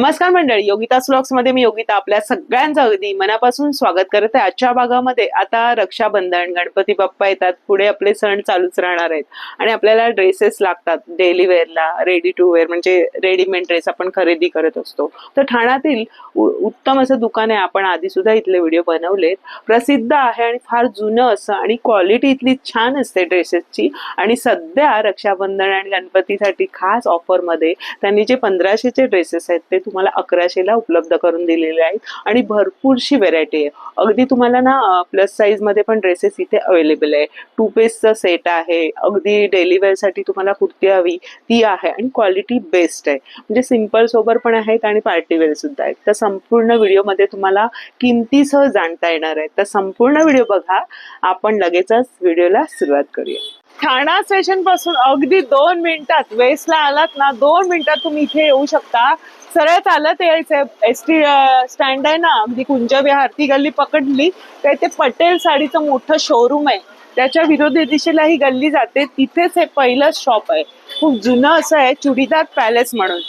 नमस्कार मंडळी, योगितास व्लॉग्स मध्ये मी योगिता आपल्या सगळ्यांचं अगदी मनापासून स्वागत करत आहे. आजच्या भागामध्ये आता रक्षाबंधन, गणपती बाप्पा येतात, पुढे आपले सण चालूच राहणार आहेत आणि आपल्याला ड्रेसेस लागतात डेली वेअरला, रेडी टू वेअर म्हणजे रेडीमेड ड्रेस आपण खरेदी करत असतो. तर ठाण्यातील उत्तम असं दुकान आहे, आपण आधी सुद्धा इथले व्हिडिओ बनवलेत. प्रसिद्ध आहे आणि फार जुनं असं आणि क्वालिटी इथली छान असते ड्रेसेसची. आणि सध्या रक्षाबंधन आणि गणपतीसाठी खास ऑफर मध्ये त्यांनी जे 1500चे ड्रेसेस आहेत ते तुम्हाला 1100ला उपलब्ध करून दिलेले आहेत आणि भरपूरशी व्हेरायटी आहे. अगदी तुम्हाला ना प्लस साईज मध्ये पण ड्रेसेस इथे अवेलेबल आहे. 2 पीसचा सेट आहे, अगदी डेली वेअर साठी तुम्हाला कुर्ती हवी ती आहे आणि क्वालिटी बेस्ट आहे. म्हणजे सिंपल सोबर पण आहेत आणि पार्टी वेअर सुद्धा आहेत. तर संपूर्ण व्हिडिओ मध्ये तुम्हाला किमतीसह जाणता येणार आहे. तर संपूर्ण व्हिडिओ बघा. आपण लगेचच व्हिडिओला सुरुवात करूया. ठाणा स्टेशन पासून अगदी 2 मिनिटात वेस्टला आलात ना, 2 मिनिटात तुम्ही इथे येऊ शकता. सरळ चालत यायचंय. एसटी स्टँड आहे ना, अगदी कुंज विहार ती गल्ली पकडली तर ते पटेल साडीचं मोठं शोरूम आहे. त्याच्या विरोधी दिशेला ही गल्ली जाते, तिथेच हे पहिलं शॉप आहे. खूप जुनं असं आहे, चुडीदार पॅलेस म्हणून.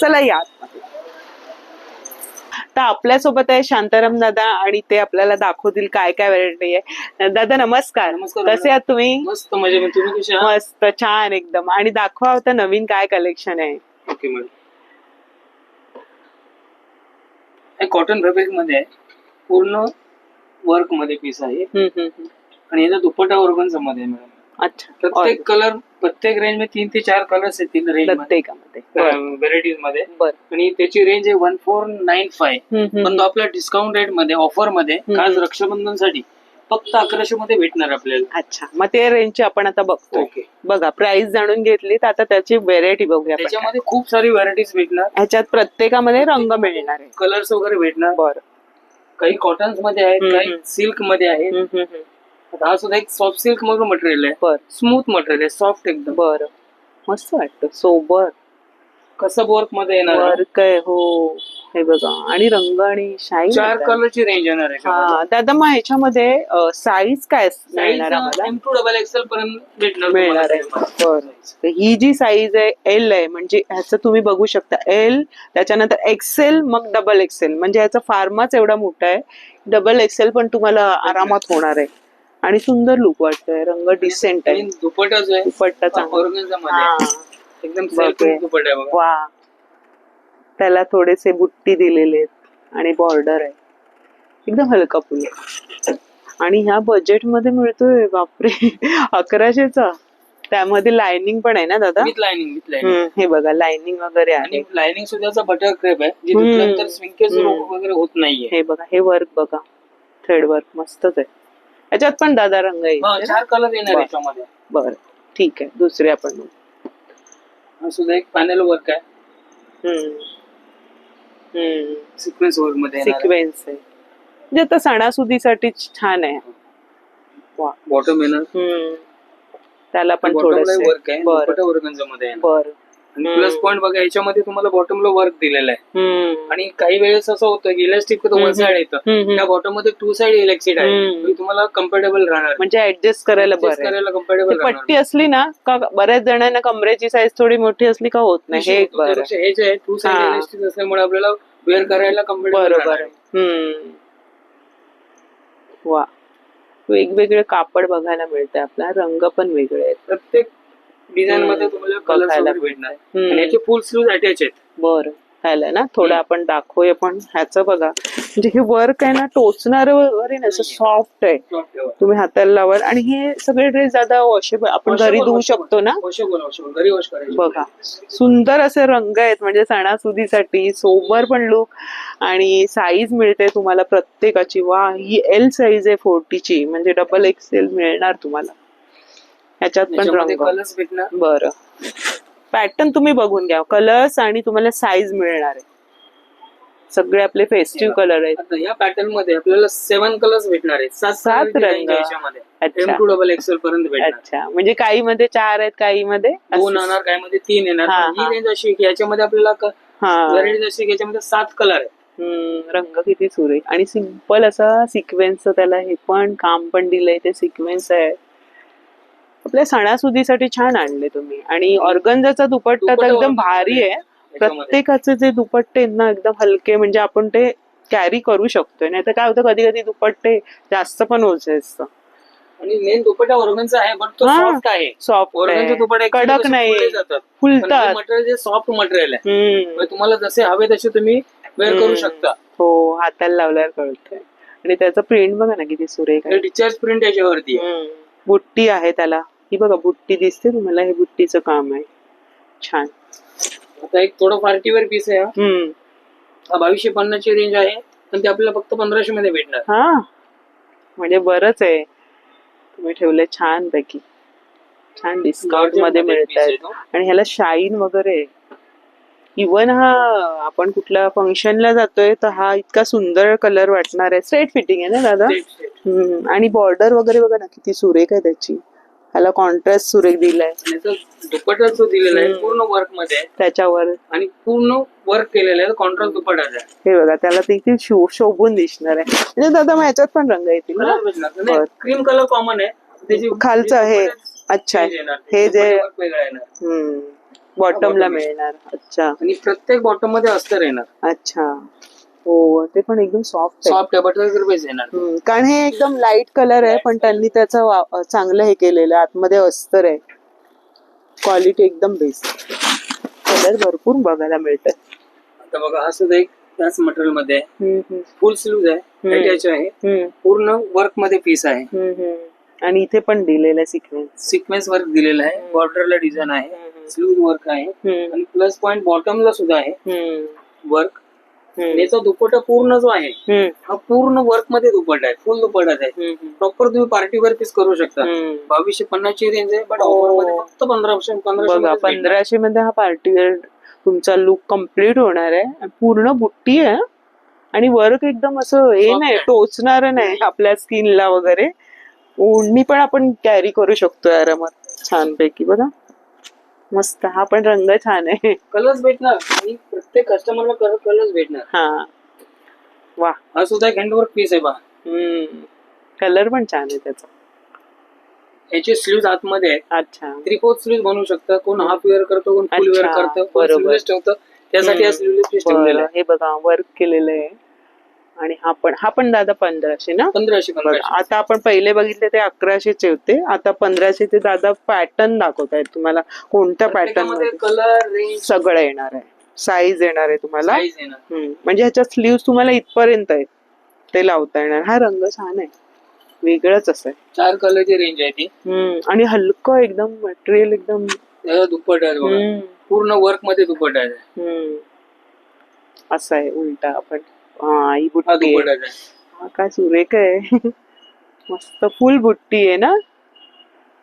चला या. तर आपल्यासोबत आहे शांताराम दादा आणि ते आपल्याला दाखवतील काय काय व्हरायटी आहे. दादा नमस्कार. कसे आहात तुम्ही? मस्त मजेत. तुम्ही कसे आहात? मस्त, छान एकदम. आणि दाखवा होतं नवीन काय कलेक्शन आहे. ओके मॅडम, हे कॉटन फॅब्रिक मध्ये आहे, पूर्ण वर्क मध्ये पीस आहे आणि याचा दुपट्टा ऑर्गन्झा मध्ये आहे मॅडम. अच्छा. प्रत्येक कलर प्रत्येक रेंज मध्ये 3 ते 4 कलर्स येतील रेंज प्रत्येकामध्ये व्हेरायटीज मध्ये. बरं. आणि त्याची रेंज आहे 1495. पण तो आपल्या डिस्काउंट रेट मध्ये ऑफर मध्ये खास रक्षाबंधन साठी फक्त 1100 मध्ये भेटणार आपल्याला. अच्छा, मग ते रेंजची आपण आता बघतो. ओके, बघा प्राइस जाणून घेतली तर आता त्याची व्हेरायटी बघूया. त्याच्यामध्ये खूप सारी व्हरायटीज भेटणार. ह्याच्यात प्रत्येकामध्ये रंग मिळणार आहे, कलर्स वगैरे भेटणार. बरं. काही कॉटन्स मध्ये आहेत, काही सिल्क मध्ये आहेत. हा सुद्धा एक सॉफ्ट सिल्क मधून मटेरियल आहे. बरं. स्मूथ मटेरियल आहे, सॉफ्ट एकदम. बरं, मस्त वाटतं. सोबर कसं वर्क मध्ये येणार. वर्क आहे. हो, हे बघा. आणि रंग आणि शाईन 4 कलरची रेंज येणार आहे. हा दादा, मग ह्याच्यामध्ये साईज काय मिळणार आम्हाला? M2XL पर्यंत मिळणार आहे. बरं. ही जी साईज आहे एल आहे, म्हणजे ह्याचं तुम्ही बघू शकता एल, त्याच्यानंतर एक्सेल, मग डबल एक्सेल. म्हणजे ह्याचा फार्माच एवढा मोठा आहे. डबल एक्सेल पण तुम्हाला आरामात होणार आहे आणि सुंदर लुक वाटतोय. रंग डिसेंट आहे. दुपट्टा जो आहे दुपट्टा चांगला एकदम सेल्फ दुपट्टा आहे बघा. वा, त्याला थोडेसे बुट्टी दिलेले आहेत आणि बॉर्डर आहे. एकदम हलका फुल आणि ह्या बजेट मध्ये मिळतोय. बापरे, 1100चा. त्यामध्ये लाइनिंग पण आहे ना दादा? With lining. हे बघा, लाइनिंग वगैरे आहे. आणि लाइनिंग सुद्धा बटर क्रेप आहे, जी धुतल्यानंतर स्विंकेज वगैरे होत नाहीये. हे बघा, हे वर्क बघा, थ्रेड वर्क मस्तच आहे. याच्यात पण दादा रंग आहे. 4 कलर येणार याच्यामध्ये. बरं, ठीक आहे. दुसरे आपण हा सुद्धा एक पॅनल वर्क आहे. सिक्वेन्स वर्क मध्ये सिक्वेन्स आहे. म्हणजे आता सणासुदीसाठी छान आहे. बॉटम येणार, त्याला पण थोडंसं वर्क आहे. दुपट्टा ऑर्गन्झा मध्ये आहे. बरं. प्लस पॉइंट बघा, याच्यामध्ये तुम्हाला बॉटमला वर्क दिलेला आहे. आणि काही वेळेस असं होतं की इलास्टिक वन साइड येतं, त्या बॉटम मध्ये 2 साइड इलेक्ट्रिक आहे. तुम्हाला कम्फर्टेबल राहणार, म्हणजे ऍडजस्ट करायला कम्फर्टेबल. पट्टी असली ना का बऱ्याच जणांना कमरेची साईज थोडी मोठी असली का होत नाही. हे हे जे आहे 2 साइड इलास्टिक असल्यामुळे आपल्याला वेअर करायला कम्फर्टेबल. बरोबर. वा, वेगवेगळे कापड बघायला मिळते आपल्याला. रंग पण वेगळे आहेत. प्रत्येक डिझाईन मध्ये तुम्हाला कलर भेटणार. आणि याचे फुल स्लीव्ह अटॅच आहेत. बरं, झालं ना. थोडं आपण दाखवूया पण ह्याचं बघा. म्हणजे हे वर्क आहे ना, टोचणार वगैरे ना, असं सॉफ्ट आहे. तुम्ही हाताला लावाल. आणि हे सगळे ड्रेस दादा वॉशेबल आपण घरी धुवू शकतो ना? घरी वॉश करायचे. बघा, सुंदर असे रंग आहेत. म्हणजे सणासुदीसाठी सोबर पण लुक आणि साईज मिळते तुम्हाला प्रत्येकाची. वा, ही एल साईज आहे 40ची, म्हणजे डबल एक्सेल मिळणार तुम्हाला. ह्याच्यात पण रंग कलर्स भेटणार. बरं, पॅटर्न तुम्ही बघून घ्या. कलर्स आणि तुम्हाला साईज मिळणार आहे. सगळे आपले फेस्टिव्ह कलर आहेत. या पॅटर्न मध्ये आपल्याला 7 कलर्स भेटणार आहेत. 7 रंग याच्यामध्ये. M2XL पर्यंत भेटणार. अच्छा, म्हणजे काही मध्ये 4 आहेत, काही मध्ये 2 येणार, काही मध्ये 3 येणार. ही रेंज अशी की याच्यामध्ये आपल्याला व्हरायटी अशी की याच्यामध्ये 7 कलर आहेत. रंग किती सुरेख आणि सिंपल असा सिक्वेन्स. त्याला हे पण काम पण दिलंय, ते सिक्वेन्स आहे. आपल्या सणासुदीसाठी छान आणले तुम्ही. आणि ऑर्गन्झाचा दुपट्टा तर एकदम भारी आहे. प्रत्येकाचे जे दुपट्टे आहेत ना एकदम हलके, म्हणजे आपण ते कॅरी करू शकतोय. नाही तर काय होतं कधी कधी दुपट्टे जास्त पण ओझे असतं. आणि मेन दुपट्टा ऑर्गनचा आहे, बट तो सॉफ्ट आहे. सॉफ्ट ऑर्गनचे दुपट्टे कडक नाही, फुलतात. मटेरियल जे सॉफ्ट मटेरियल आहे, तुम्हाला जसे हवे तसे तुम्ही वेअर करू शकता. हो, हाताला लावल्यावर कळतंय. आणि त्याचं प्रिंट बघा ना किती सुरेख आहे. रिचार्ज प्रिंट याच्यावरती बुट्टी आहे त्याला, ही बघा बुट्टी दिसते तुम्हाला, हे बुट्टीचं काम आहे छान. आता एक थोडं पार्टीवेअर पीस आहे हा 2250 ची रेंज आहे, पण ते आपल्याला फक्त 1500 मध्ये भेटणार. हा म्हणजे बरंच आहे, तुम्ही ठेवले छान पैकी, छान डिस्काउंट मध्ये मिळत आहेत. आणि ह्याला शाईन वगैरे, इवन हा आपण कुठल्या फंक्शनला जातोय तर हा इतका सुंदर कलर वाटणार आहे. स्ट्रेट फिटिंग आहे ना दादा. आणि बॉर्डर वगैरे बघा ना किती सुरेख आहे त्याची, ह्याला कॉन्ट्रास्ट सुरेख दिलाय. दुपट्टा जो दिलेला आहे पूर्ण वर्क मध्ये त्याच्यावर, आणि पूर्ण वर्क केलेलं आहे कॉन्ट्रास्ट दुपट्टा आहे. हे बघा त्याला ते इथे शोभून दिसणार आहे. म्हणजे दादा मग ह्याच्यात पण रंग येतील ना. क्रीम कलर कॉमन आहे त्याची, खालचं हे अच्छा, हे जे बॉटमला मिळणार. अच्छा, आणि प्रत्येक बॉटम मध्ये अस्तर येणार. अच्छा, हो ते पण एकदम सॉफ्ट आहे, बटर बेस येणार. कारण हे एकदम लाईट कलर आहे, पण त्यांनी त्याचं चांगलं हे केलेलं, आतमध्ये अस्तर आहे. क्वालिटी एकदम बेस्ट, कलर भरपूर बघायला मिळतात. आता बघा हा सुद्धा एक त्याच मटेरियल मध्ये फुल स्लीव्ह आहे, पूर्ण वर्क मध्ये पीस आहे. आणि इथे पण दिलेलं आहे सिक्वेन्स वर्क दिलेलं आहे, बॉर्डरला डिझाईन आहे, स्लीव्ह वर्क आहे, आणि प्लस पॉइंट बॉटमला सुद्धा आहे वर्क. याचा दुपट्टा पूर्ण जो आहे हा पूर्ण वर्क मध्ये दुपट्टा आहे, फुल दुपट्टा आहे. प्रॉपर तुम्ही पार्टी वेअर पीस करू शकता. 2250 ची रेंज आहे, बट ऑफर मध्ये फक्त 1500 मध्ये हा पार्टी वेअर तुमचा लुक कम्प्लीट होणार आहे. पूर्ण बुट्टी आहे आणि वर्क एकदम असं हे नाही, टोचणार नाही आपल्या स्किनला वगैरे. ओढणी पण आपण कॅरी करू शकतो आरामात छानपैकी. बघा मस्त, हा पण रंग छान आहे. कलर्स भेटणार आणि प्रत्येक कस्टमरला कलर्स भेटणार. हा वा, हा सुद्धा एक हँडवर्क पीस आहे बा. कलर पण छान आहे त्याचा. याचे स्लीव्ह आतमध्ये आहे. अच्छा, 3/4 स्लीव्ह बनवू शकता. कोण हाफ वेअर करतो, कोण फुल वेअर करतो, स्लीव्हलेस ठेवतं. त्यासाठी हा स्लीव्हलेस पीस ठेवलेला आहे. हे बघा वर्क केलेलं आहे. आणि हा पण दादा 1500 ना. 1500. आता आपण पहिले बघितले ते 1100चे होते, आता 1500 ते दादा पॅटर्न दाखवत आहेत तुम्हाला. कोणत्या पॅटर्न मध्ये कलर रेंज सगळं येणार आहे, साईज येणार आहे तुम्हाला. म्हणजे ह्याच्या स्लीव्ह तुम्हाला इथपर्यंत आहेत ते लावता येणार. हा रंग छान आहे, वेगळंच असं आहे. 4 कलरची रेंज आहे ती. आणि हलकं एकदम मटेरियल, एकदम दुपट्टा आहे पूर्ण वर्क मध्ये दुपट्टा आहे. असं आहे उलटा आपण. हा ही बुट्टी आहे. हा काय सुरेख आहे. मस्त फुल बुट्टी आहे ना,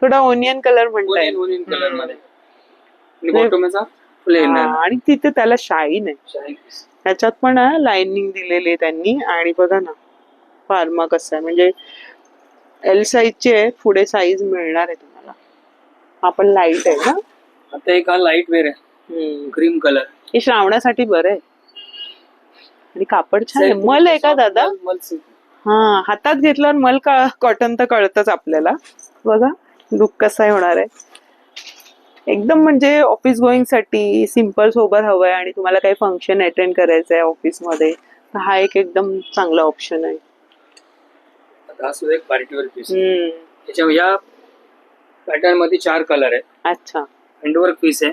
थोडा ओनियन कलर म्हणताय. ओनियन कलर मध्ये आणि तिथे त्याला शाईन आहे. त्याच्यात पण लाइनिंग दिलेली आहे त्यांनी. आणि बघा ना फार्मा कसं आहे, म्हणजे एल साईजची आहे, पुढे साईज मिळणार आहे तुम्हाला. हा पण लाईट आहे ना. आता एक हा लाईट वेअर आहे, क्रीम कलर. हे श्रावणासाठी बरं आहे. आणि कापड छान आहे. मल आहे का दादा. हा, हातात घेतल्यावर मल कॉटन तर कळतच आपल्याला. बघा लुक कसा होणार आहे एकदम. म्हणजे ऑफिस गोईंग साठी सिम्पल सोबत हवंय आणि तुम्हाला काही फंक्शन अटेंड करायचं आहे ऑफिस मध्ये, तर हा एक एकदम चांगला ऑप्शन आहे. एक पार्टीवर पीस. या पॅटर्न मध्ये 4 कलर आहेत. अच्छा, हँडवर्क पीस आहे.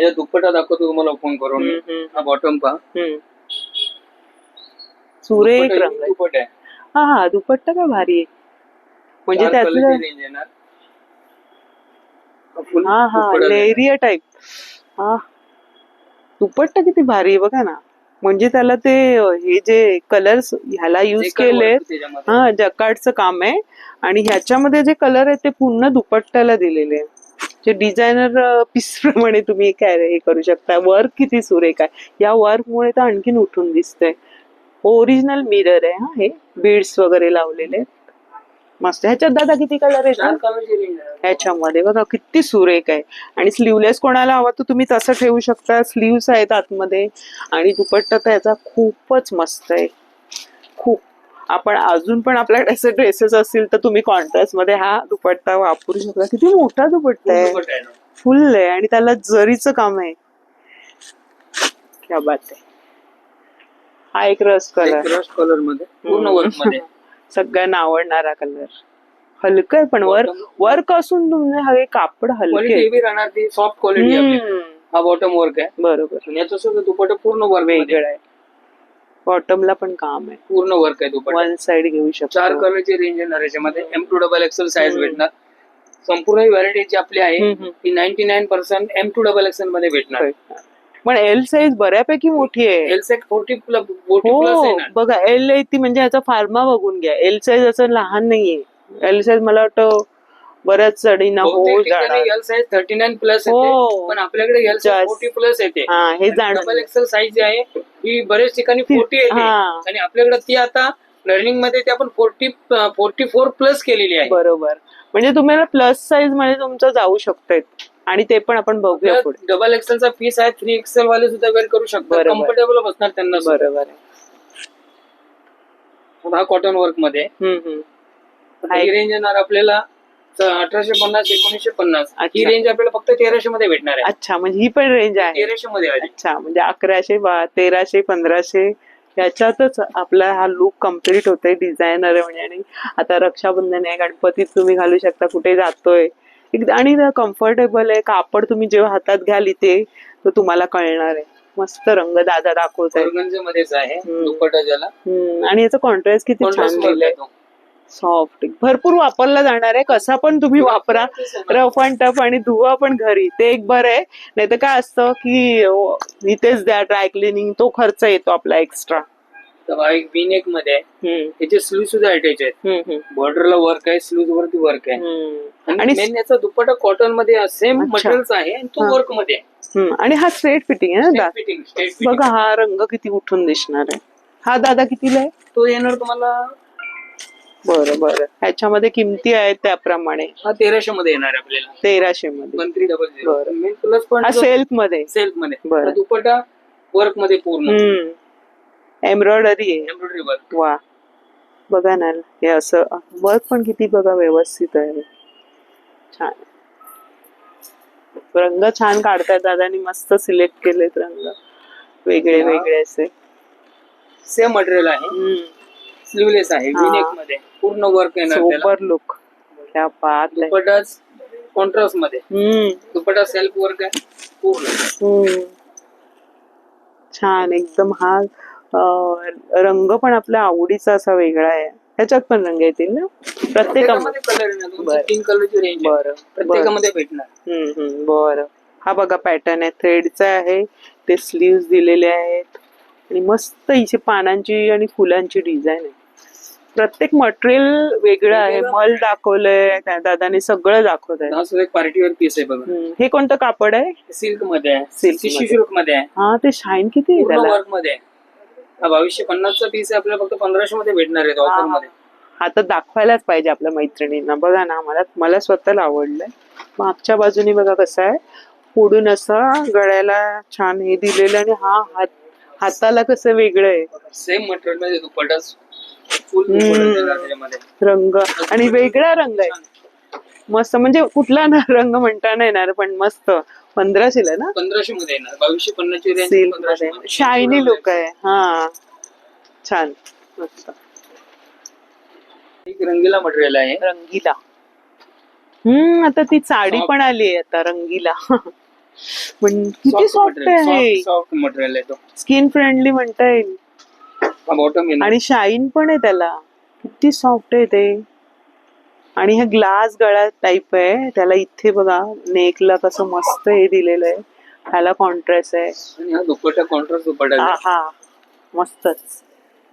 याचा दुपट्टा दाखवतो तुम्हाला ओपन करून. हा बॉटम पहा, सुरेख रंग आहे. हा दुपट्टा काय भारी आहे. म्हणजे त्यातलं लेरिया टाईप. हा दुपट्टा किती भारी आहे बघा ना. म्हणजे त्याला ते हे जे कलर्स ह्याला युज केले, हा जकार्डचं काम आहे. आणि ह्याच्यामध्ये जे कलर आहे ते पूर्ण दुपट्ट्याला दिलेले आहे. जे डिझायनर पीस प्रमाणे तुम्ही काय हे करू शकता. वर्क किती सुरेख आहे. या वर्क मुळे तर आणखीन उठून दिसतंय. ओरिजिनल मिरर आहे हा, हे बीड्स वगैरे लावलेले मस्त. ह्याच्यात दादा किती कलर आहेत ह्याच्यामध्ये. बघा किती सुरेख आहे. आणि स्लीवलेस कोणाला हवा तर तुम्ही तसं ठेवू शकता. स्लीव्स आहेत आतमध्ये. आणि दुपट्टा तर याचा खूपच मस्त आहे, खूप. आपण अजून पण आपल्याकडे असे ड्रेसेस असतील तर तुम्ही कॉन्ट्रास्ट मध्ये हा दुपट्टा वापरू शकता. किती मोठा दुपट्टा आहे, फुल आहे. आणि त्याला जरीचं काम आहे. क्या बात आहे. हा एक रस कलर, रस्ट कलर मध्ये पूर्ण वर्क मध्ये. सगळ्यांना आवडणारा कलर. हलकं आहे पण वर्क असून तुम्ही हे कापड क्वालिटी हलके. हेवी राहणार, ती सॉफ्ट क्वालिटी आपली. हा बॉटम वर्क आहे. बरोबर. आणि याचं सुद्धा दुपट्टा पूर्ण वर्क वेगळं आहे. बॉटमला पण काम आहे, पूर्ण वर्क आहे दुपट्टा. वन साइड घेऊ शकतो. 4 कलरची रेंज येणार याच्यामध्ये. M2XXL साईज भेटणार. संपूर्ण व्हरायटी जी आपली आहे ती 99% M2XXL मध्ये भेटणार. पण एल साईज बऱ्यापैकी मोठी आहे. एल साईज 40 प्लस हो येणार. बघा, एल आहे ती म्हणजे याचा फार्मा बघून घ्या. एल साईज असं लहान नाहीये. एल साईज मला वाटतं बऱ्याच साडींना हो जाणार. एल साईज 39 प्लस हो. येते, पण आपल्याकडे एल साईज 40 प्लस येते. हे जाणार. XXL साईज जी आहे ही बरेच ठिकाणी 40 येते आणि आपल्याकडे ती आता लर्निंग मध्ये ती आपण 44 प्लस केलेली आहे. बरोबर. म्हणजे तुम्हाला प्लस साईज मध्ये तुमचं जाऊ शकतंय आणि ते पण आपण बघूया पुढे. XXL चा पीस आहे. 3XL वाले सुद्धा वेअर करू शकतात. कम्फर्टेबल बसणार त्यांना. बरोबर आहे. हा कॉटन वर्क मध्ये ही रेंज येणार आपल्याला 1850 1950. ही रेंज आपल्याला फक्त 1300 मध्ये भेटणार आहे. अच्छा, म्हणजे ही पण रेंज आहे 1300 मध्ये. अच्छा, म्हणजे 1100 1300 1500 याच्यातच आपला हा लुक कम्प्लीट होतोय. डिझायनर आहे म्हणजे. आणि आता रक्षाबंधन आहे, गणपतीत तुम्ही घालू शकता, कुठे जातोय. आणि कम्फर्टेबल आहे. कापड तुम्ही जेव्हा हातात घ्याल इथे तर तुम्हाला कळणार आहे. मस्त रंग दादा दाखवत आहे. मध्येच आहे दुपट्टा ज्याला. आणि याचं कॉन्ट्रास्ट किती छान दिलंय. सॉफ्ट, भरपूर वापरला जाणार आहे. कसा पण तुम्ही वापरा, रफ अँड टफ आणि धुवा पण घरी, ते एक बरं आहे. नाही तर काय असतं की इथेच द्या ड्राय क्लिनिंग, तो खर्च येतो आपला एक्स्ट्रा. V-neck मध्ये आहे. त्याचे स्लीव सुद्धा अटॅच आहेत. बॉर्डरला वर्क आहे, स्लीव वरती वर्क आहे. आणि मेन याचा दुपट्टा कॉटन मध्ये सेम मटेरियलचा आहे आणि तो वर्क मध्ये आहे. आणि हा स्ट्रेट फिटिंग आहे ना. बघा हा रंग किती उठून दिसणार आहे. हा दादा कितीला आहे? तो येणार तुम्हाला. बरं बरं. ह्याच्यामध्ये किमती आहेत त्याप्रमाणे. हा 1300 मध्ये येणार आहे आपल्याला. 1300 मध्ये. 1300. प्लस पण सेल्फ मध्ये. बरं. दुपट्टा वर्क मध्ये पूर्ण एम्ब्रॉयडरी आहे. वर्क. वा, बघा ना हे असं वर्क पण किती बघा व्यवस्थित आहे. छान रंग छान काढतायत दादानी. मस्त सिलेक्ट केलेत रंग वेगळे वेगळे असे. सेम मटेरियल आहे. स्लीवलेस आहे. V-neck मध्ये पूर्ण वर्क येणार. Super look. क्या बात आहे. दुपट्टा कॉन्ट्रास्ट मध्ये. दुपट्टा सेल्फ वर्क आहे पूर्ण. छान एकदम. हा रंग पण आपल्या आवडीचा असा वेगळा आहे. त्याच्यात पण रंग येतील ना प्रत्येकामध्ये. कलर येणार. 3 कलरची रेंज. बरं. प्रत्येकामध्ये भेटणार. बरं. हा बघा पॅटर्न आहे, थ्रेडचा आहे. ते स्लीव्स दिलेले आहेत आणि मस्त इथे पानांची आणि फुलांची डिझाईन आहे. प्रत्येक मटेरियल वेगळं आहे. मल दाखवलंय दादाने, सगळं दाखवत आहे. हा सुद्धा एक पार्टीवेअर पीस आहे बघा. हे कोणतं कापड आहे? सिल्क मध्ये आहे. सिल्क मध्ये आहे. हा, ते शाईन किती आहे त्याला. वर्क मध्ये आहे. हा 2250 चा पीस आहे. आपल्याला फक्त 1500 मध्ये भेटणार आहे ऑफर मध्ये. हा तर दाखवायलाच पाहिजे आपल्या मैत्रिणींना. बघा ना, मला स्वतःला आवडलंय. मागच्या बाजूने बघा कसं आहे, पुढून असं गळ्याला छान हे दिलेलं आणि हा हाताला कसं वेगळं आहे. सेम मटेरियल मध्ये दुपट्टा फुल रंग आणि वेगळा रंग आहे. मस्त, म्हणजे कुठला ना रंग म्हणता नाही येणार, पण मस्त. 1500 ला ना. 1500 मध्ये येणार. 2250 ची रेंज. शायनी लुक आहे. हा छान मस्त. एक रंगीला मटेरियल आहे. रंगीला. आता ती साडी पण आली आहे आता रंगीला. पण किती सॉफ्ट आहे. सॉफ्ट मटेरियल आहे तो. स्किन फ्रेंडली म्हणता येईल. बॉटम आणि शाईन पण आहे त्याला. किती सॉफ्ट आहे ते. आणि हा ग्लास गळा टाईप आहे. त्याला इथे बघा नेकला कसं मस्त हे दिलेलं आहे. ह्याला कॉन्ट्रास्ट आहे. आणि हा दुपट्टा कॉन्ट्रास्ट दुपट्टा. हा मस्तच.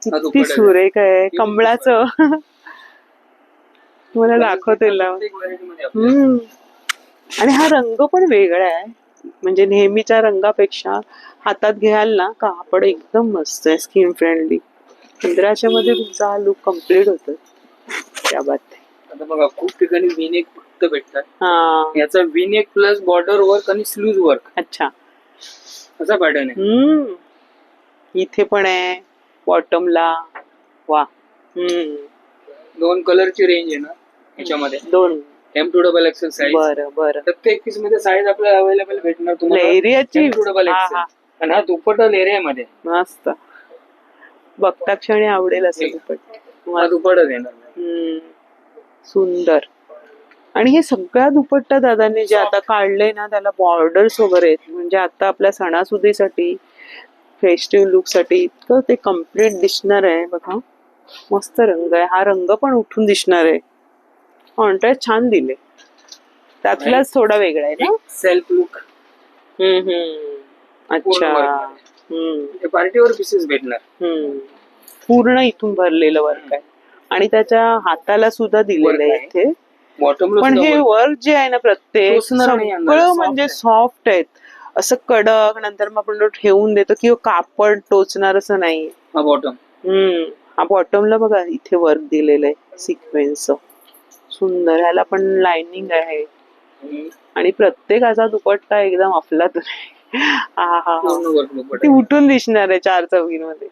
किती सुरेख आहे. कमळाचं. तुम्हाला दाखवते. आणि हा रंग पण वेगळा आहे. म्हणजे नेहमीच्या रंगापेक्षा हातात घ्याल ना, कापड एकदम मस्त आहे. Skin friendly. 1500 मध्ये तुमचा हा लुक कम्प्लीट होतो. त्या बात आहे. आता बघा खूप ठिकाणी V-neck फक्त भेटतात. याचा V-neck प्लस बॉर्डर वर्क आणि स्लीव्ह वर्क. अच्छा, असा पॅटर्न आहे. इथे पण आहे बॉटमला. वा. 2 कलरची रेंज आहे ना याच्यामध्ये. 2 M2XXL साईज. बरं. प्रत्येक पीस मध्ये साईज आपल्याला अवेलेबल भेटणार तुम्हाला. एरियाची. M2XXL. आणि हा दुपट्टा लेऱ्यामध्ये मस्त, बघता क्षणी आवडेल असं दुपट्टा. हा दुपट्टा देणार. सुंदर. आणि हे सगळ्या दुपट्टा दादांनी जे आता काढले ना त्याला बॉर्डर्स वगैरे आहेत. म्हणजे आता आपल्या सणासुदीसाठी फेस्टिव्ह लुक साठी इतकं ते कम्प्लीट दिसणार आहे बघा. मस्त रंग आहे, हा रंग पण उठून दिसणार आहे. कॉन्ट्रास्ट छान दिले, त्यातलाच थोडा वेगळा आहे ना. Self look. अच्छा. पार्टीवर पीसेस भेटणार. पूर्ण इथून भरलेलं वर्क आहे आणि त्याच्या हाताला सुद्धा दिलेलं आहे इथे. पण हे वर्क जे आहे ना प्रत्येक सगळं म्हणजे सॉफ्ट आहेत, असं कडक. नंतर मग आपण ठेवून देतो किंवा कापड टोचणार असं नाही. हा बॉटमला बघा इथे वर्क दिलेलं आहे सिक्वेन्स. सुंदर. ह्याला पण लाइनिंग आहे आणि प्रत्येकाचा दुपट्टा एकदम अफलातून आहे. ती उठून दिसणार आहे 4 चौघींमध्ये.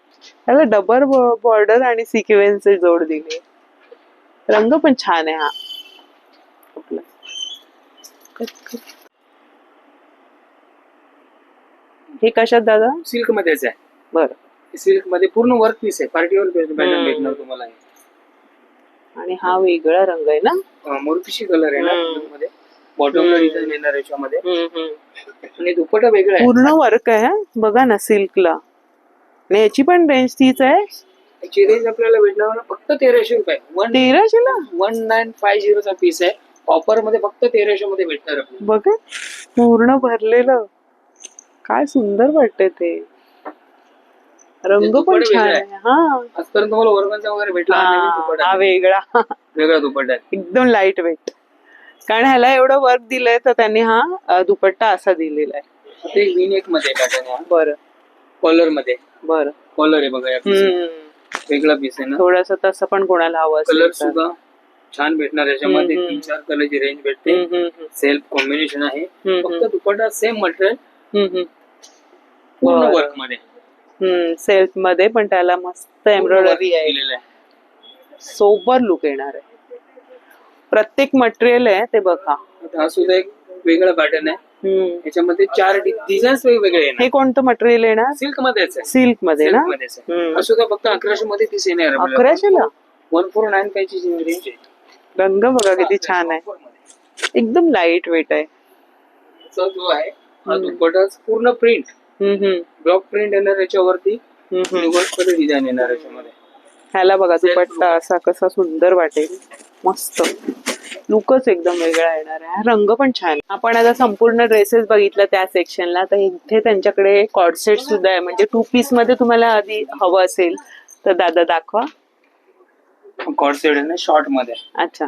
त्याला डबल बॉर्डर आणि सिक्वेन्स जोड दिले. रंग पण छान आहे हा आपला. हे कशात दादा? सिल्क मध्येच आहे. बरं. सिल्क मध्ये पूर्ण वर्क पीस आहे. पार्टीवर पॅटर्न भेटणार तुम्हाला. आणि हा वेगळा रंग आहे ना, मोरपिशी कलर आहे ना मध्ये. बॉटमला डिझाईन येणार याच्यामध्ये आणि दुपट्टा वेगळा आहे. पूर्ण वर्क आहे बघा ना सिल्कला. आणि याची पण रेंज तीच आहे. याची रेंज आपल्याला भेटणार फक्त 1300 रुपये. 1300 ला 1950 चा पीस आहे. ऑफर मध्ये फक्त 1300 मध्ये भेटणार आपल्याला. बघा पूर्ण भरलेलं. काय सुंदर वाटतंय ते. रंग पण छान आहे. हा आजपर्यंत तुम्हाला वर्गांचा वगैरे भेटला. हा वेगळा दुपट्टा एकदम लाईट वेट. कारण ह्याला एवढं वर्क दिलंय तर त्यांनी हा दुपट्टा असा दिलेला आहे. ते विनेक मध्ये पॅटर्न. बरं. कॉलर मध्ये. बरं. कॉलर आहे बघा. वेगळा पीस आहे ना. थोडस तसं पण कोणाला हवं असेल कलर सुद्धा छान भेटणार. याच्यामध्ये 3-4 कलरची रेंज भेटते. सेल्फ कॉम्बिनेशन आहे. फक्त दुपट्टा सेम मटेरियल पूर्ण वर्क मध्ये. सेल्फ मध्ये पण त्याला मस्त एम्ब्रॉयडरी आहे. सोबर लुक येणार आहे. प्रत्येक मटेरियल आहे ते बघा. हा सुद्धा एक वेगळा पॅटर्न आहे. याच्यामध्ये 4 डिझाईन्स वेगवेगळे येणार. हे कोणतं मटेरियल येणार? सिल्क मध्येच आहे. सिल्क मध्ये ना. हा सुद्धा फक्त 1100 मध्ये पीस येणार. 1100 ला 1495 ची रेंज आहे. रंग बघा किती छान आहे. एकदम लाईट वेट आहे. जो आहे हा दुपट्टा पूर्ण प्रिंट. ब्लॉक प्रिंट येणार याच्यावरती. डिझाईन येणार याच्यामध्ये. ह्याला बघा दुपट्टा असा कसा सुंदर वाटेल. मस्त लुकच एकदम वेगळा येणार आहे. रंग पण छान. आपण आता संपूर्ण ड्रेसेस बघितलं त्या सेक्शनला. तर इथे त्यांच्याकडे कॉर्डसेट सुद्धा आहे. म्हणजे 2 पीस मध्ये तुम्हाला आधी हवं असेल तर दादा दाखवा. कॉर्डसेट आहे ना शॉर्ट मध्ये. अच्छा.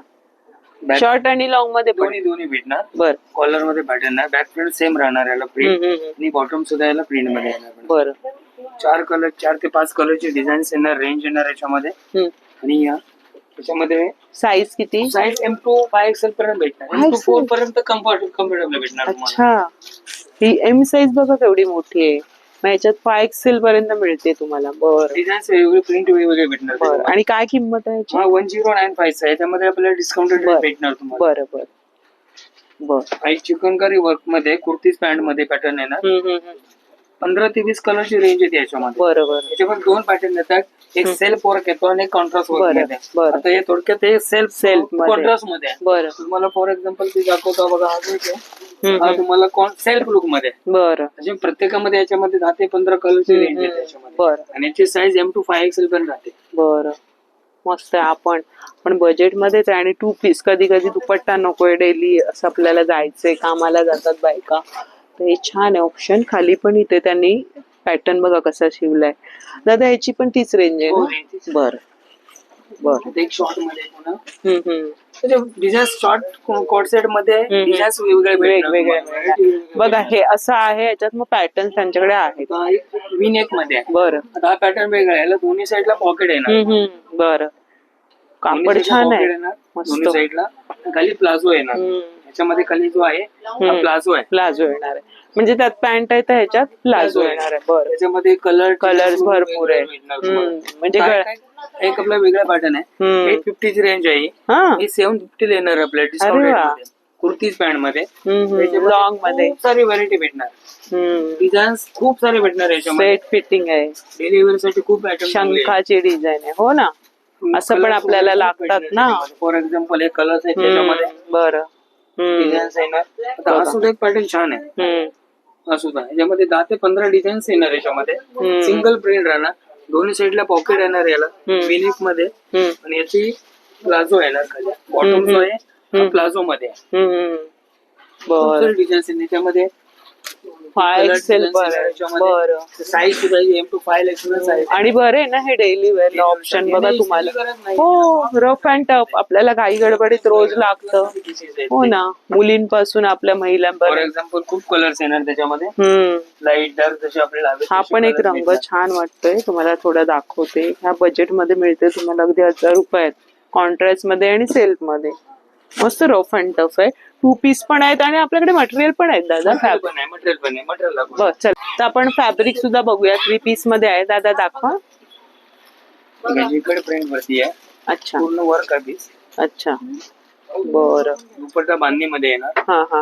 शॉर्ट आणि लॉंग मध्ये दोन्ही भेटणार. बरं. कॉलर मध्ये पॅटर्न आहे. बॅक प्रिंट सेम राहणार याला प्रिंट. आणि बॉटम सुद्धा याला प्रिंट मध्ये येणार. बरं. 4 ते 5 कलरचे डिझाईन्स येणार. रेंज येणार याच्यामध्ये. आणि त्याच्यामध्ये साईज किती? साईज M2 5XL पर्यंत भेटणार. M2 4 पर्यंत कम्फर्टेबल भेटणार. अच्छा. ही M साईज बघा केवढी मोठी आहे. मग याच्यात 5XL पर्यंत मिळते तुम्हाला. बरं. डिझाईन्स वेगवेगळे प्रिंट वेगवेगळे भेटणार. बरं. आणि काय किंमत आहे याची? 1095 आहे. त्यामध्ये आपल्याला डिस्काउंटेड रेट भेटणार तुम्हाला. बरं बरं बरं. आणि चिकनकारी वर्क मध्ये कुर्तीज पॅन्ट मध्ये पॅटर्न येणार. 15 ते 20 कलरची रेंज येते याच्यामध्ये. बरोबर. याच्यामध्ये 2 पॅटर्न येतात. एक सेल्फ वर्क येतो आणि एक कॉन्ट्रास्ट वर्क येते. आता हे थोडक्यात हे सेल्फ कॉन्ट्रास्ट मध्ये आहे. बरं. तुम्हाला फॉर एक्झाम्पल ते दाखवतो बघा. हा तुम्हाला सेल्फ लुक मध्ये. बरं. म्हणजे प्रत्येकामध्ये याच्यामध्ये 10 ते 15 कलरची रेंज येते याच्यामध्ये. बरं. आणि याची साईज M2 5XL पर्यंत राहते. बरं. मस्त आहे. आपण बजेट मध्येच आहे. आणि 2 पीस कधी कधी दुपट्टा नकोय डेली असं आपल्याला जायचंय, कामाला जातात बायका, तर हे छान आहे ऑप्शन. खाली पण इथे त्यांनी पॅटर्न बघा कसा शिवलाय. दादा याची पण तीच रेंज आहे ना? बरं बरं. एक शॉर्ट मध्ये पुन्हा डिझाईन शॉर्ट कोट सेट मध्ये डिझाईन्स वेगवेगळे बघा. हे असं आहे. याच्यात मग पॅटर्न त्यांच्याकडे आहेत. विनेक मध्ये आहे. बरं. हा पॅटर्न वेगळा आहे. दोन्ही साईडला पॉकेट येणार. बरं. कापड छान आहे. दोन्ही साईडला खाली प्लाझो येणार. याच्यामध्ये खाली जो आहे हा प्लाझो आहे. प्लाझो येणार आहे. म्हणजे त्यात पॅन्ट आहे तर ह्याच्यात प्लाझो येणार आहे. बरं. त्याच्यामध्ये कलर्स भरपूर आहे. म्हणजे एक आपला वेगळा पॅटर्न आहे. 850 ची रेंज आहे. 750 येणार आपल्या डिस्काउंट. कुर्तीज पॅन्ट मध्ये लॉंग मध्ये खूप सारी व्हरायटी भेटणार, डिझाईन खूप सारे भेटणार याच्यामध्ये. सेट फिटिंग आहे, डेली वेअर साठी खूप आयटम. शंखाची डिझाइन आहे. हो ना, असं पण आपल्याला लागतात ना. फॉर एक्झाम्पल हे कलर्स आहेत त्याच्यामध्ये. बरं. डिझाईन्स येणार. आता हा सुद्धा एक पॅटर्न छान आहे. हा सुद्धा याच्यामध्ये 10 ते 15 डिझाईन्स येणार याच्यामध्ये. सिंगल प्रिंट राहणार, दोन्ही साईडला पॉकेट येणार याला विनिक मध्ये, आणि याची प्लाझो येणार खाली. बॉटम जो आहे प्लाझो मध्ये. डिझाईन्स आहे त्याच्यामध्ये. 5XL बरं. साईज सुद्धा M to 5 XL साईज. आणि बरं आहे ना हे डेली वेअर ऑप्शन बघा तुम्हाला. हो, रफ अँड टफ आपल्याला काही गडबडीत रोज लागतं. हो ना, मुलींपासून आपल्या फॉर महिलांपर्यंत. एक्झाम्पल खूप कलर्स येणार त्याच्यामध्ये, लाईट डार्क जसे आपल्याला हवे हा पण एक रंग छान वाटतोय, तुम्हाला थोडा दाखवते. ह्या बजेट मध्ये मिळते तुम्हाला अगदी 1000 रुपयात, कॉन्ट्रास्ट मध्ये आणि सेल्फ मध्ये. मस्त रफ अँड टफ आहे. 2 पीस पण आहेत आणि आपल्याकडे मटेरियल पण आहेत दादा. मटेरियल. बर, चल तर आपण फॅब्रिक सुद्धा बघूया. 3 पीस मध्ये आहे दादा, दाखवा. इकडे प्रिंट वरती आहे. अच्छा, पूर्ण वर्क आहे पीस. अच्छा, बरं. दुपट्टा बांधणी मध्ये येणार. हा.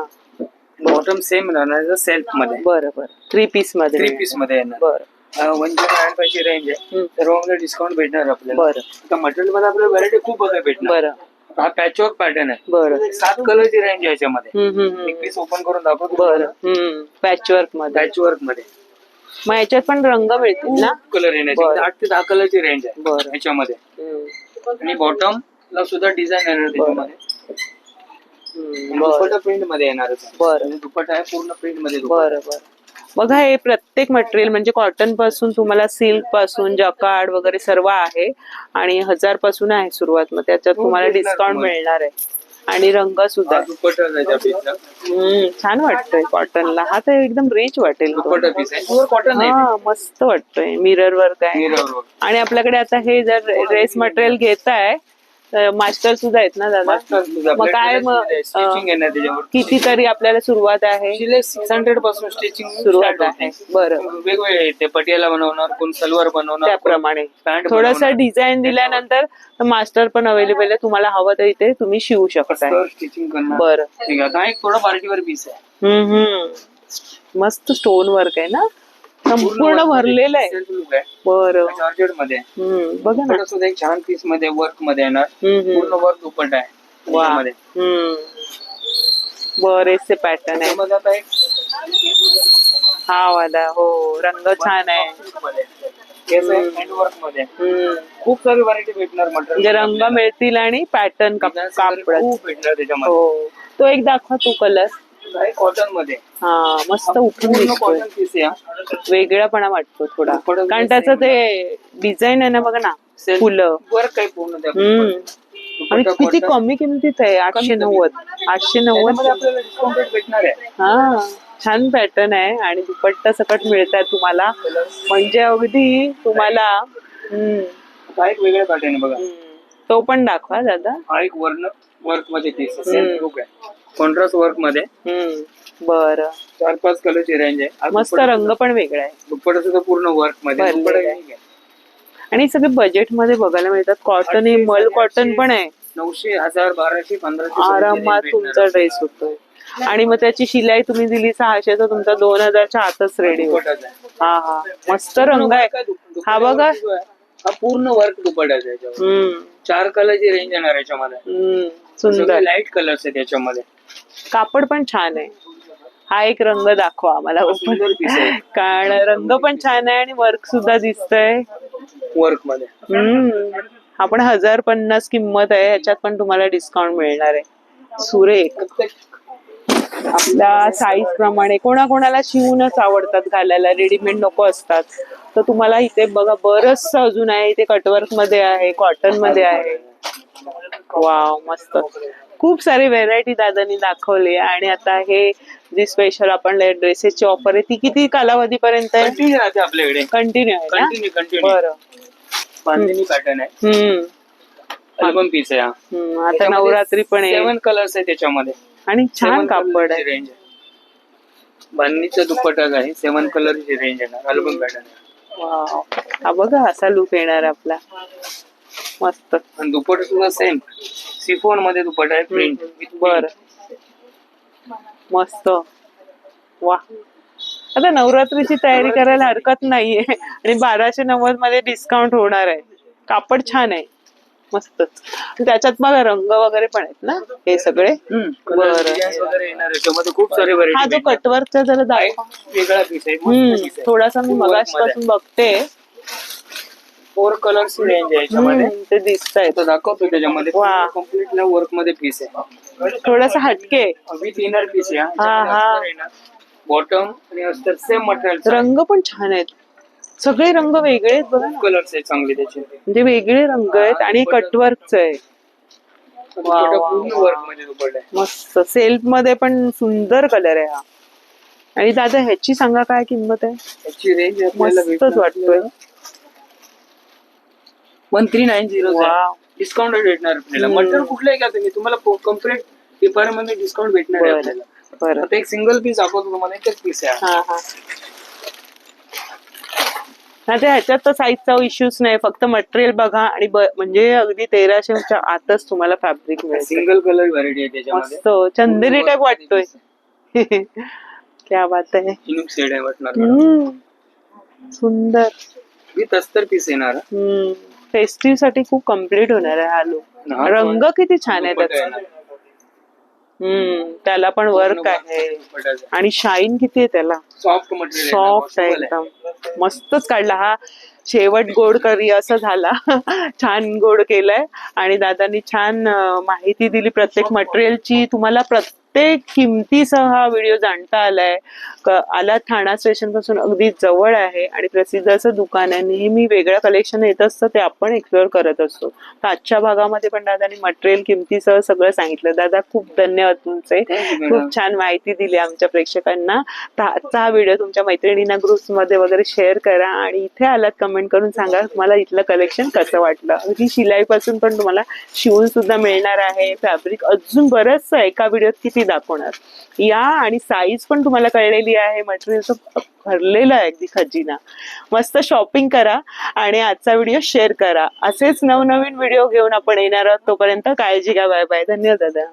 बॉटम सेम राहणार सेल्फ मध्ये. बरं. 3 पीस मध्ये. 3 पीस मध्ये येणार. बरं. 109 ची रेंज आहे. सर्वांमध्ये डिस्काउंट भेटणार आपल्याला. बरं. आता मटेरियल मध्ये आपल्याला व्हरायटी खूप बघायला भेटणार. बरं. हा पॅचवर्क पॅटर्न आहे. बरं. 7 कलरची रेंज आहे याच्यामध्ये. एक पीस ओपन करून दाखवतो. बरं. पॅचवर्क मध्ये. मग याच्यात पण रंग मिळतील ना? कलर येण्याचे 8 ते 10 कलरची रेंज आहे बरं. याच्यामध्ये. आणि बॉटम ला सुद्धा डिझाईन येणार त्याच्यामध्ये. दुपट्टा प्रिंट मध्ये येणार. बरं. दुपट्टा आहे पूर्ण प्रिंट मध्ये. बरं. बघा, हे प्रत्येक मटेरियल म्हणजे कॉटन पासून तुम्हाला सिल्क पासून जकार्ड वगैरे सर्व आहे, आणि 1000 पासून आहे सुरुवात. मग त्याच्यात तुम्हाला डिस्काउंट मिळणार आहे. आणि रंग सुद्धा छान वाटतोय कॉटनला. हा तर एकदम रिच वाटेल. कॉटन मस्त वाटतोय. मिरर वर्क आहे. आणि आपल्याकडे आता हे जर ड्रेस मटेरियल घेताय, मास्टर सुद्धा आहेत ना दादा? मग काय, किती तरी आपल्याला सुरुवात आहे? 600 पासून स्टिचिंग सुरुवात आहे. बरं. वेगवेगळे ते पटियाला बनवणार, कोण सलवार बनवणार, त्याप्रमाणे थोडस डिझाईन दिल्यानंतर मास्टर पण अवेलेबल आहे. तुम्हाला हवं तर इथे तुम्ही शिवू शकता. स्टिचिंग करणार. बरं. आता एक थोडा पार्टीवर पीस आहे. मस्त स्टोन वर्क आहे ना, संपूर्ण भरलेलं आहे. बरं. जॉर्जेट मध्ये बघा ना, सुद्धा एक छान पीस मध्ये वर्क मध्ये येणार. पूर्ण वर्क दुपट्टा आहे. बरेचसे पॅटर्न आहे. हा वाला. हो, रंग छान आहे. हँडवर्क मध्ये खूप सारी व्हरायटी भेटणार. म्हणजे रंग मिळतील आणि पॅटर्न कापड खूप भेटणार त्याच्यामध्ये. हो, तो एक दाखवा तू कलर. कॉटन मध्ये. हा, मस्त उठून दिसतोय. कॉटन पीस या वेगळापणा वाटतो थोडा, कारण त्याचं ते डिझाईन आहे ना, बघा ना, फुलं वर्क आहे पूर्ण. आणि किती कमी किमतीत आहे. 890. आपल्याला डिस्काउंट भेटणार आहे. हा, छान पॅटर्न आहे. आणि दुपट्टा सकट मिळतात तुम्हाला, म्हणजे अगदी तुम्हाला. एक वेगळा पॅटर्न आहे बघा. तो पण दाखवा दादा. हा एक वर्क मध्ये पीस आहे. कॉन्ट्रास्ट वर्क मध्ये. बरं. 4-5 कलरची रेंज आहे. मस्त रंग पण वेगळा आहे. दुपट्टा सुद्धा पूर्ण वर्क मध्ये. आणि सगळे बजेट मध्ये बघायला मिळतात. कॉटन हे मल कॉटन पण आहे. 900, 1000, 1200, 1500 आरामात तुमचा ड्रेस होतोय. आणि मग त्याची शिलाई तुम्ही दिली 600 तर तुमचा 2000च्या आतच रेडी होतो. हा, मस्त रंग आहे. हा बघा, हा पूर्ण वर्क दुपट्टा आहे. 4 कलरची रेंज येणार याच्यामध्ये. सुंदर लाईट कलर्स आहे त्याच्यामध्ये. कापड पण छान आहे. हा एक रंग दाखवा मला. कारण रंग पण छान आहे आणि वर्क सुद्धा दिसतंय वर्क मध्ये. हा पण 1050 किंमत आहे. याच्यात पण तुम्हाला डिस्काउंट मिळणार आहे. सुरेख. आपल्या साईज प्रमाणे कोणाकोणाला शिवूनच आवडतात घालायला, रेडीमेड नको असतात. तर तुम्हाला इथे बघा बरंच अजून आहे. इथे कटवर्क मध्ये आहे, कॉटन मध्ये आहे. वाव, मस्त. खूप सारी व्हेरायटी दादानी दाखवली. आणि आता हे जी स्पेशल आपण ड्रेसेसची ऑफर आहे ती किती कालावधीपर्यंत आहे? कंटिन्यू राहते आपल्याकडे. कंटिन्यू आहे ना? कंटिन्यू. बरं. बांधणी पॅटर्न आहे. अल्बम पीस आहे. आता नवरात्री पण आहे. 7 कलर्स आहे त्याच्यामध्ये. आणि छान कापड आहे. रेंज बांधणीचा दुपट्टा आहे. 7 कलरची रेंज येणार. अल्बम पॅटर्न आहे. वाव, हा बघा असा लुक येणार आपला. मस्त. आणि दुपट्टा सुद्धा सेम सिफॉन मध्ये दुपट्टा आहे. प्रिंट. बरं. मस्त. वा, आता नवरात्रीची तयारी करायला हरकत नाहीये आणि 1290 मध्ये डिस्काउंट होणार आहे. कापड छान आहे, मस्तच. त्याच्यात बघा रंग वगैरे पण आहेत ना हे सगळे. कलर डिझाईन्स वगैरे येणार आहे. त्यामध्ये खूप सारे हा व्हरायटी जो कटवर्कचा जरा दाखवा. वेगळा पीस आहे, मस्त piece आहे. थोडासा मी Full work मगासपासून बघते. 4 कलर्स रेंज आहे याच्यामध्ये. ते दिसतंय. तो दाखवतो त्याच्यामध्ये वा. कम्प्लीट वर्क मध्ये पीस आहे. थोडासा हटके. विथ इनर पीस आहे. हा. बॉटम आणि अस्तर सेम मटेरियल. रंग पण छान आहेत, सगळे रंग वेगळे आहेत बघा ना. कलर्स आहे चांगले त्याचे. म्हणजे वेगळे रंग आहेत आणि कटवर्कच आहे. पूर्ण वर्क मध्ये दुपट्टा आहे. मस्त. सेल्फ मध्ये पण सुंदर कलर आहे हा. आणि दादा ह्याची सांगा काय किंमत आहे? त्याची रेंज मस्तच वाटतोय. 1390. वाव. डिस्काउंट भेटणार आपल्याला. मटेरियल कुठलंही का तुम्हाला कम्प्लीट पेपर मध्ये डिस्काउंट भेटणार आहे आपल्याला. बरं. आता एक सिंगल पीस दाखवतो तुम्हाला, एकच पीस आहे. हा हा. ते ह्याच्यात तर साईजचा इश्यूच नाही, फक्त मटेरियल बघा आणि म्हणजे अगदी 1300च्या आतच तुम्हाला फॅब्रिक मिळेल. सिंगल कलर व्हरायटी आहे त्याच्यामध्ये. मस्त चंदेरी टाईप वाटतोय. क्या बात आहे. युनिक शेड आहे वाटणार. सुंदर. विथ अस्तर पीस येणार. फेस्टिव्ह साठी खूप कम्प्लीट होणार आहे हा लुक. रंग किती छान आहे त्याचा. त्याला पण वर्क आहे आणि शाईन किती आहे त्याला. सॉफ्ट मटेरियल, सॉफ्ट आहे एकदम. मस्तच काढला हा. शेवट गोड करी असं झाला. छान गोड केलंय आणि दादांनी छान माहिती दिली प्रत्येक मटेरियलची. तुम्हाला प्रत्येक किमतीसह हा व्हिडिओ जाणता आलाय. आला ठाणा स्टेशन पासून अगदी जवळ आहे आणि प्रसिद्ध असं दुकान आहे. नेहमी वेगळं कलेक्शन येत असतं, ते आपण एक्सप्लोअर करत असतो. तर आजच्या भागामध्ये पण दादांनी मटेरियल किमतीसह सगळं सांगितलं. दादा खूप धन्यवाद तुमचे. खूप छान माहिती दिली आमच्या प्रेक्षकांना. तर आजचा हा व्हिडिओ तुमच्या मैत्रिणींना ग्रुप्स मध्ये वगैरे शेअर करा आणि इथे आलात कमेंट करून सांगा तुम्हाला इथलं कलेक्शन कसं वाटलं. अगदी शिलाई पासून पण तुम्हाला शिवून सुद्धा मिळणार आहे. फॅब्रिक अजून बरंच एका व्हिडिओत किती दाखवणार या. आणि साईज पण तुम्हाला कळलेली आहे. मटेरियलचं भरलेलं आहे अगदी खजिना. मस्त शॉपिंग करा आणि आजचा व्हिडिओ शेअर करा. असेच नवनवीन व्हिडिओ घेऊन आपण येणार आहोत. तोपर्यंत काळजी घ्या. Bye bye. धन्यवाद दादा.